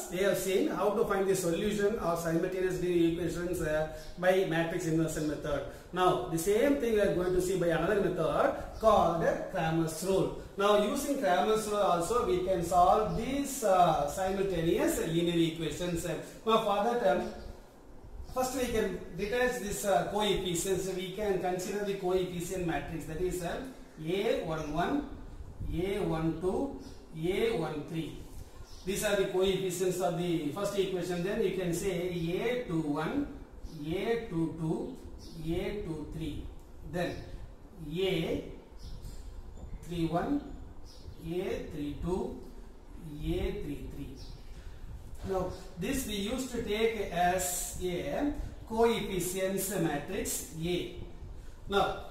class, we have seen how to find the solution of simultaneous linear equations by matrix inversion method. Now, the same thing we are going to see by another method called Cramer's rule. Now, using Cramer's rule also, we can solve these simultaneous linear equations. Now, for that, first we can detach this coefficients. We can consider the coefficient matrix, that is A11, A12, A13. These are the coefficients of the first equation. Then you can say A21, A22, A23. Then A31, A32, A33. Now this we used to take as a coefficients matrix A. Now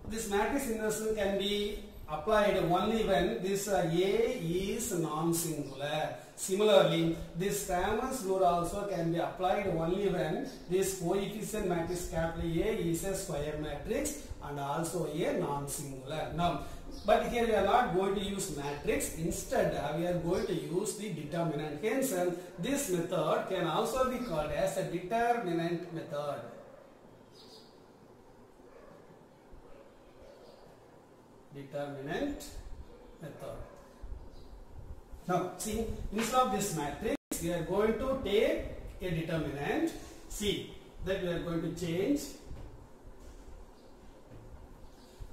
this matrix inversion can be applied only when this A is non-singular. Similarly, this Cramer's rule also can be applied only when this coefficient matrix capital A is a square matrix and also a non-singular. Now, but here we are not going to use matrix. Instead, we are going to use the determinant. Hence, this method can also be called as a determinant method. Determinant method. Now, see, instead of this matrix, we are going to take a determinant. See, that we are going to change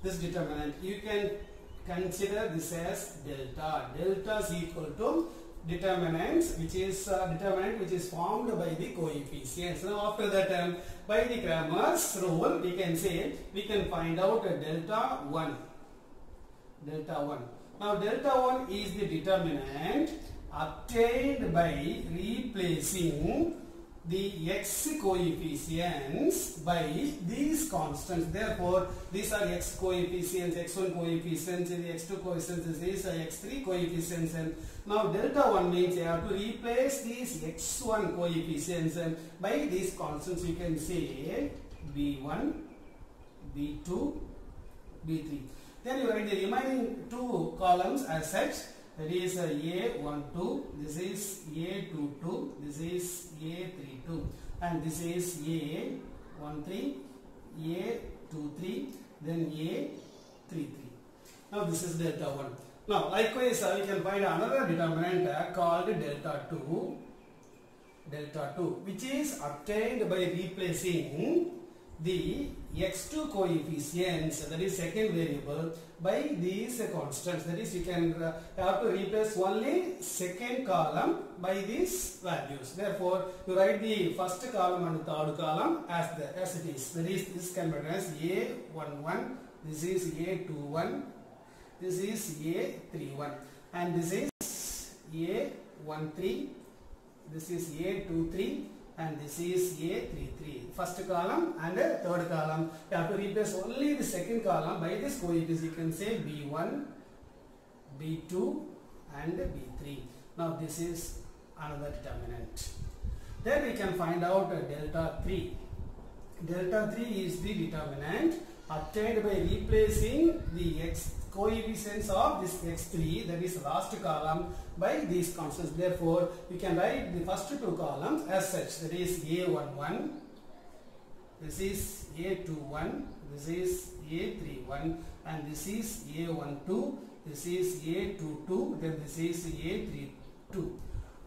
this determinant. You can consider this as delta. Delta is equal to determinants, which is determinant which is formed by the coefficients. Now, after that, by the Cramer's rule, we can say we can find out delta 1. Delta 1. Now, delta 1 is the determinant obtained by replacing the x coefficients by these constants. Therefore, these are x coefficients, x1 coefficients, and the x2 coefficients, these are x3 coefficients. And now, delta 1 means you have to replace these x1 coefficients by these constants. You can say b1, b2, b3. Then you write the remaining two columns as such. That is A12, this is A22, this is A32, and this is A13, A23, then A33. Now this is delta 1. Now likewise we can find another determinant called delta 2, which is obtained by replacing the x2 coefficients, that is second variable, by these constants. That is, you can have to replace only second column by these values. Therefore, you write the first column and third column as it is. That is, this can be written as A11, this is A21, this is A31, and this is A13, this is A23, and this is A33. First column and third column. You have to replace only the second column by this coefficient. You can say B1, B2, and B3. Now this is another determinant. Then we can find out delta 3. Delta 3 is the determinant obtained by replacing the x coefficients of this x3, that is last column, by these constants. Therefore, we can write the first two columns as such. That is A11, this is A21, this is A31, and this is A12, this is A22, then this is A32.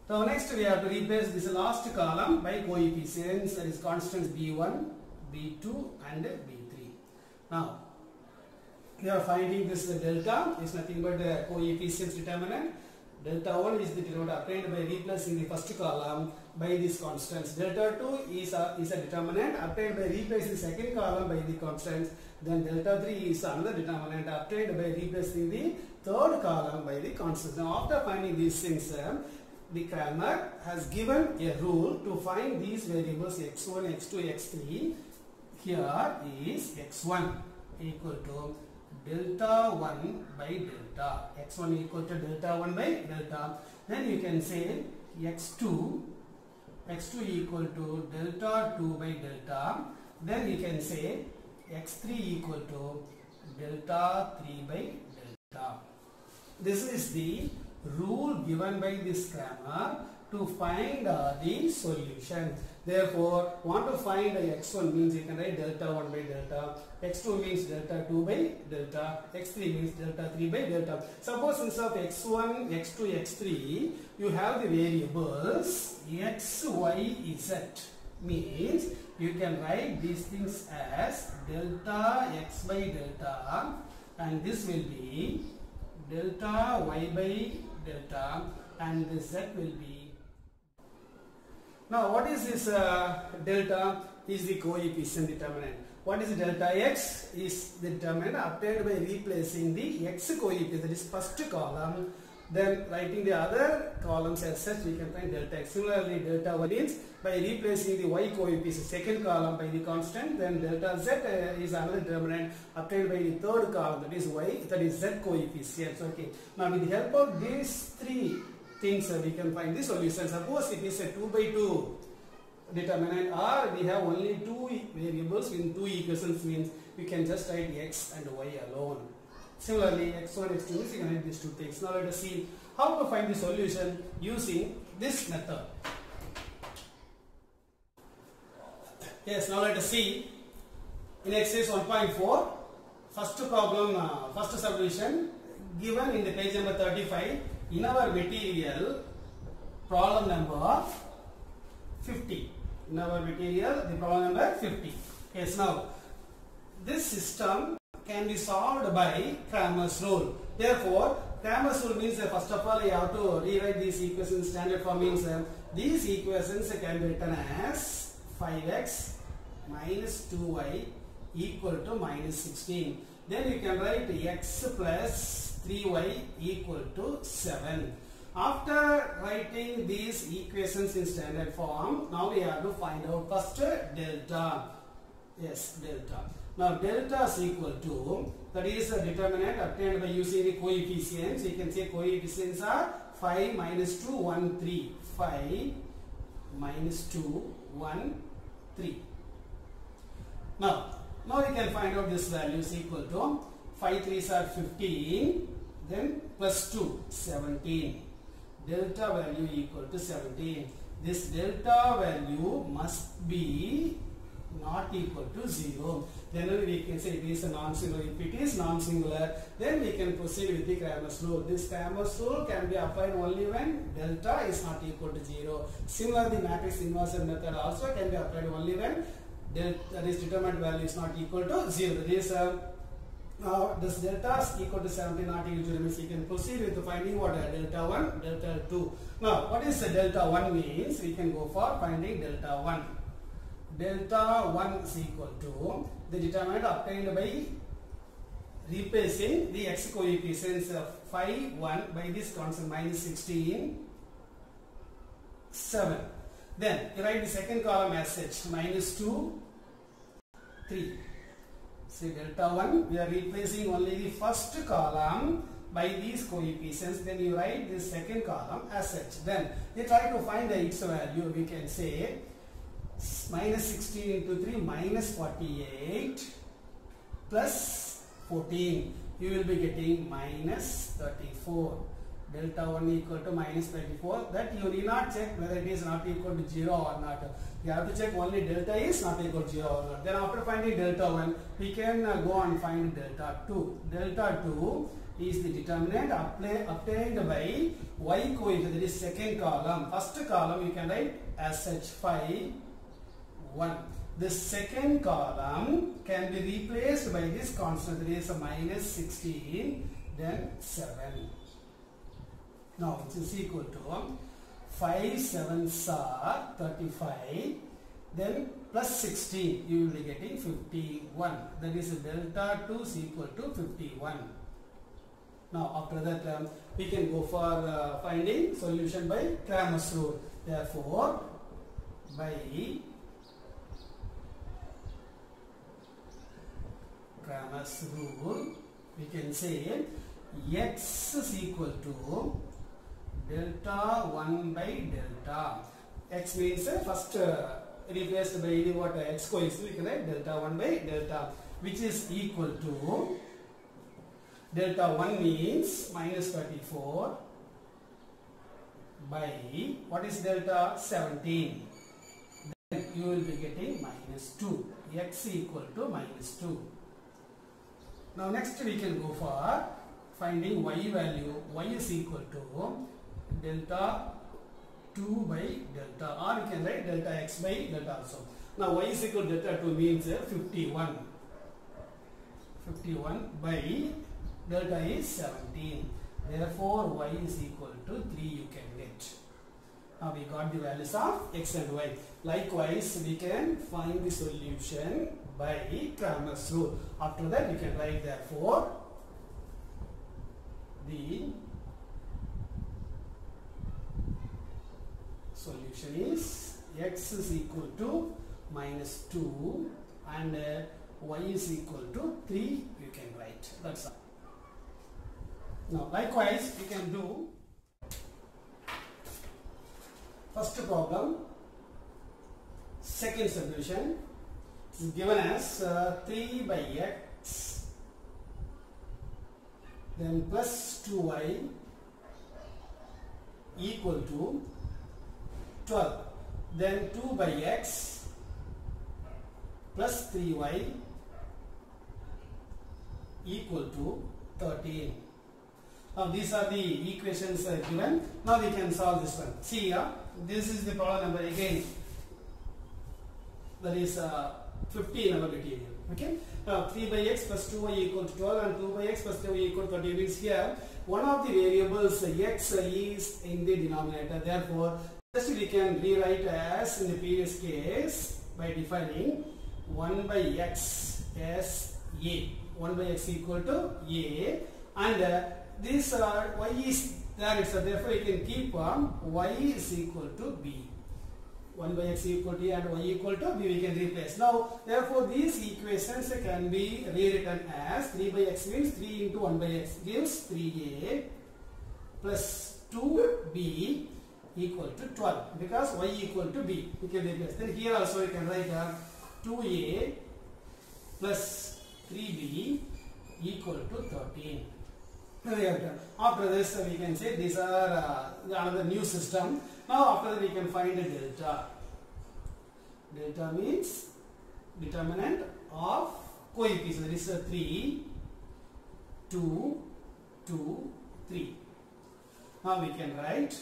So next we have to replace this last column by coefficients, that is constants B1, B2, and B3. Now, we are finding this delta is nothing but the coefficients determinant. Delta 1 is the determinant obtained by replacing the first column by these constants. Delta 2 is a determinant obtained by replacing the second column by the constants. Then delta 3 is another determinant obtained by replacing the third column by the constants. Now after finding these things, the Cramer has given a rule to find these variables x1, x2, x3. Here is x1 equal to delta 1 by delta. X1 equal to delta 1 by delta. Then you can say x2 equal to delta 2 by delta. Then you can say x3 equal to delta 3 by delta. This is the rule given by this Cramer to find the solution. Therefore, want to find x1 means you can write delta 1 by delta, x2 means delta 2 by delta, x3 means delta 3 by delta. Suppose instead of x1, x2, x3, you have the variables x, y, z, means you can write these things as delta x by delta, and this will be delta y by delta, and this z will be. Now what is this delta? Is the coefficient determinant. What is delta x? Is the determinant obtained by replacing the x coefficient, that is first column, then writing the other columns as such we can find delta x. Similarly, delta y means by replacing the y coefficient second column by the constant, then delta z is another determinant obtained by the third column, that is y, that is z coefficient. Okay. Now with the help of these three things we can find the solution. Suppose it is a 2 by 2 determinant, or we have only two variables in two equations, means we can just write x and y alone. Similarly, x1, x2 means you can write these two things. Now let us see how to find the solution using this method. Yes, now let us see in exercise 1.4, first problem, first solution given in the page number 35 in our material, problem number 50. In our material, the problem number 50. Yes, now this system can be solved by Cramer's rule. Therefore, Cramer's rule means first of all you have to rewrite these equations. Standard form means these equations can be written as 5x minus 2y equal to minus 16. Then you can write x plus 3y equal to 7. After writing these equations in standard form, now we have to find out first delta. Yes, delta. Now delta is equal to, that is a determinant obtained by using the coefficients. You can say coefficients are 5 minus 2, 1, 3. 5 minus 2, 1, 3. Now we can find out this value is equal to 5 3s are 15, then plus 2, 17. Delta value equal to 17. This delta value must be not equal to 0. Then we can say it is a non-singular. If it is non-singular, then we can proceed with the Cramer's rule. This Cramer's rule can be applied only when delta is not equal to 0. Similarly, the matrix inversion method also can be applied only when that is determined value is not equal to 0. That is this delta is equal to 17, not equal to 0, means you can proceed with finding what delta 1, delta 2. Now what is the delta 1 means? We can go for finding delta 1. Delta 1 is equal to the determinant obtained by replacing the x coefficients of 5, 1 by this constant minus 16, 7. Then you write the second column as such, minus 2, 3. See delta 1, we are replacing only the first column by these coefficients. Then you write this second column as such. Then you try to find the x value. We can say minus 16 into 3 minus 48 plus 14. You will be getting minus 34. Delta 1 equal to minus 34. That you need not check whether it is not equal to 0 or not. You have to check only delta is not equal to 0 or not. Then after finding delta 1, we can go and find delta 2. Delta 2 is the determinant obtained by y coefficient, that is second column. First column you can write as such 5, 1. This second column can be replaced by this constant, that is a minus 16, then 7. Now it is equal to 5 7s are 35, then plus 16 you will be getting 51. That is delta 2 is equal to 51. Now after that we can go for finding solution by Cramer's rule. Therefore by Cramer's rule we can say x is equal to delta 1 by delta. X means first replaced by the what x coefficient, we can write delta 1 by delta, which is equal to delta 1 means minus 34, by what is delta? 17. Then you will be getting minus 2. X equal to minus 2. Now next we can go for finding y value. Y is equal to delta 2 by delta, or you can write delta x by delta also. Now y is equal to delta 2 means 51. 51 by delta is 17. Therefore y is equal to 3 you can get. Now we got the values of x and y. Likewise we can find the solution by Cramer's rule. After that we can write therefore the solution is x is equal to minus 2 and y is equal to 3 you can write. That's all. Now likewise we can do first problem, second solution. It is given as 3 by x then plus 2y equal to 12. Then 2 by x plus 3y equal to 13. Now these are the equations given. Now we can solve this one. See here, this is the problem number again. That is 50 in our material. Okay. Now 3 by x plus 2y equal to 12 and 2 by x plus 3y equal to 13 means here one of the variables x is in the denominator. Therefore, just we can rewrite as in the previous case by defining 1 by x as a. 1 by x equal to a, and this y is there, so therefore you can keep y is equal to b. 1 by x equal to a and y equal to b we can replace. Now therefore these equations can be rewritten as 3 by x means 3 into 1 by x gives 3a plus 2b equal to 12 because y equal to b we can replace. Then here also you can write 2a plus 3b equal to 13. After this we can say these are another new system. Now after that we can find a delta. Delta means determinant of coefficient. There is a 3, 2, 2, 3. Now we can write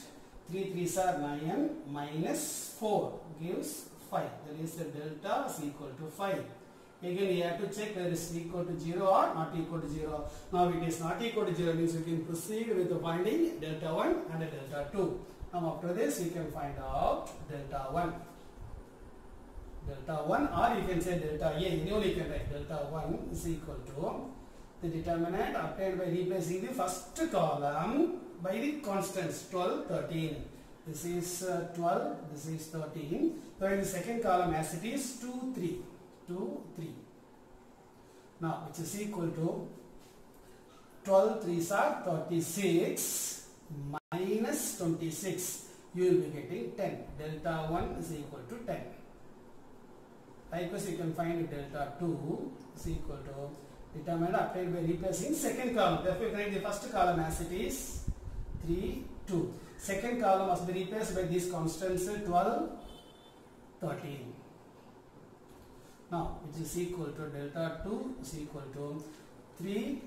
3 3s are 9 minus 4 gives 5. That is the delta is equal to 5. Again we have to check whether it is equal to 0 or not equal to 0. Now it is not equal to 0 means we can proceed with the finding delta 1 and delta 2. Now after this we can find out delta 1. Delta 1, or you can say delta a. Anyway you can write delta 1 is equal to the determinant obtained by replacing the first column by the constants 12, 13. This is 12, this is 13. So in the second column as it is 2, 3. 2, 3. Now which is equal to 12 3s are 36 minus 26. You will be getting 10. Delta 1 is equal to 10. Likewise you can find delta 2 is equal to determinant obtained by replacing second column. Therefore you can write the first column as it is 3, 2. Second column must be replaced by these constants 12, 13. Now which is equal to delta 2 is equal to 3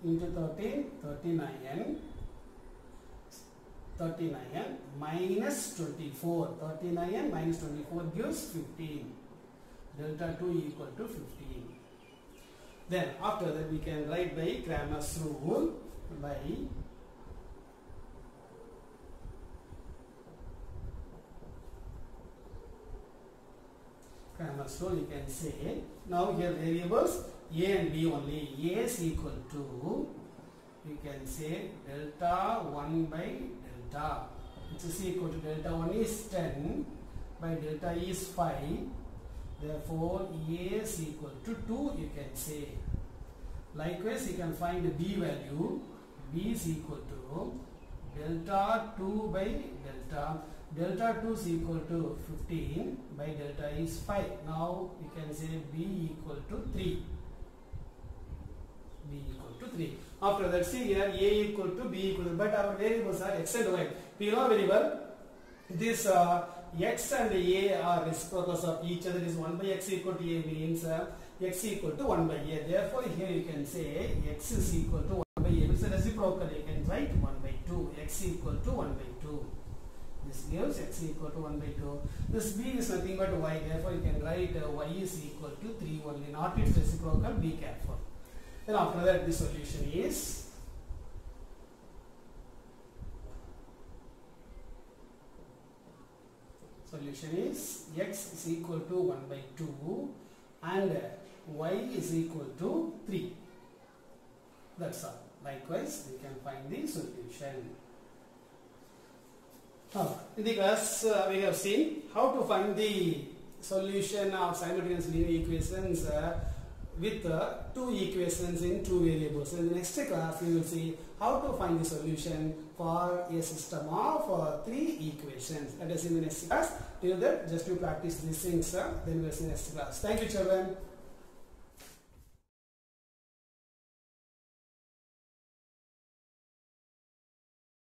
into 13, 39, 39 minus 24. 39 minus 24 gives 15. Delta 2 equal to 15. Then after that we can write by Cramer's rule by Cramer's rule you can say. Now here variables a and b only. A is equal to, you can say delta 1 by delta, which is equal to delta 1 is 10 by delta is 5. Therefore a is equal to 2 you can say. Likewise you can find the b value. B is equal to delta 2 by delta. Delta 2 is equal to 15 by delta is 5. Now you can say b equal to 3. b equal to 3. After that, see here a equal to b equal to, but our variables are x and y. We know very well this x and a are reciprocals of each other. Is 1 by x equal to a means x equal to 1 by a. Therefore, here you can say x is equal to 1 by a. It's a reciprocal. You can write 1 by 2. X equal to 1 by 2. This gives x equal to 1 by 2. This b is nothing but y. Therefore, you can write y is equal to 3 only. Not its reciprocal. Be careful. Then after that, the solution is x is equal to 1 by 2 and y is equal to 3. That's all. Likewise, we can find the solution. In the class, we have seen how to find the solution of simultaneous linear equations with two equations in two variables. In the next class, we will see how to find the solution for a system of three equations. That is in the next class. Till that, just to practice these things, then we will see next class. Thank you, children.